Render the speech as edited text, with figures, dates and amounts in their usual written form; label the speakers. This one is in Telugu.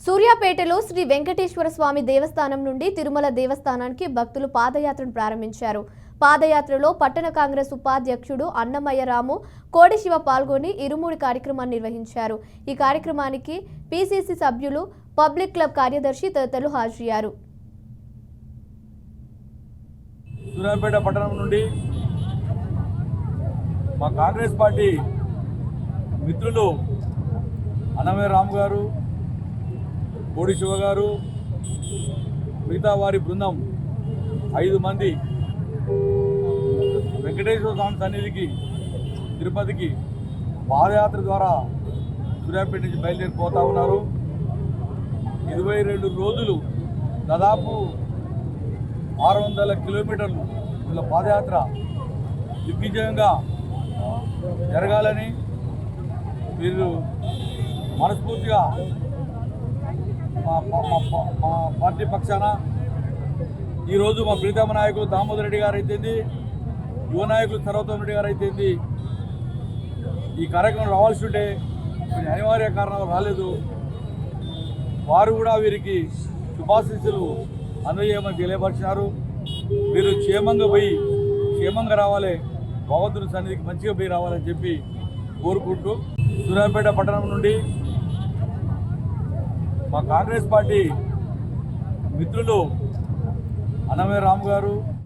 Speaker 1: సూర్యాపేటలో శ్రీ వెంకటేశ్వర స్వామి దేవస్థానం నుండి తిరుమల దేవస్థానానికి భక్తులు పాదయాత్రను ప్రారంభించారు. పాదయాత్రలో పట్టణ కాంగ్రెస్ ఉపాధ్యక్షుడు అన్నమయ్య రాము కోడిశివ పాల్గొని ఇరుముడి కార్యక్రమాన్ని నిర్వహించారు. ఈ కార్యక్రమానికి పిసిసి సభ్యులు, పబ్లిక్ క్లబ్ కార్యదర్శి తదితరులు హాజరయ్యారు.
Speaker 2: సూర్యాపేట పట్టణం నుండి మా కాంగ్రెస్ పార్టీ మిత్రులు అన్నమయ్య రాము గారు, కోడి శివ గారు, మిగతా వారి బృందం 5 మంది వెంకటేశ్వర స్వామి సన్నిధికి తిరుపతికి పాదయాత్ర ద్వారా సూర్యాపేట నుంచి బయలుదేరిపోతూ ఉన్నారు. 22 రోజులు దాదాపు 600 కిలోమీటర్లు వీళ్ళ పాదయాత్ర దిగ్విజయంగా జరగాలని వీళ్ళు మనస్ఫూర్తిగా మా పార్టీ పక్షాన ఈరోజు మా ప్రీతమ నాయకులు దామోదర్ రెడ్డి గారు అయితేంది, యువ నాయకులు సర్వోత్తమ రెడ్డి గారు అయితేంది ఈ కార్యక్రమం రావాల్సి ఉంటే కొన్ని అనివార్య కారణాలు రాలేదు. వారు కూడా వీరికి శుభాశీస్సులు అందజేయమని తెలియపరిచినారు. వీరు క్షేమంగా పోయి క్షేమంగా రావాలి, భగవంతుని సన్నిధికి మంచిగా పోయి రావాలని చెప్పి కోరుకుంటూ సూర్యాపేట పట్టణం నుండి మా కాంగ్రెస్ పార్టీ మిత్రులు అన్నమయ్య రాము గారు,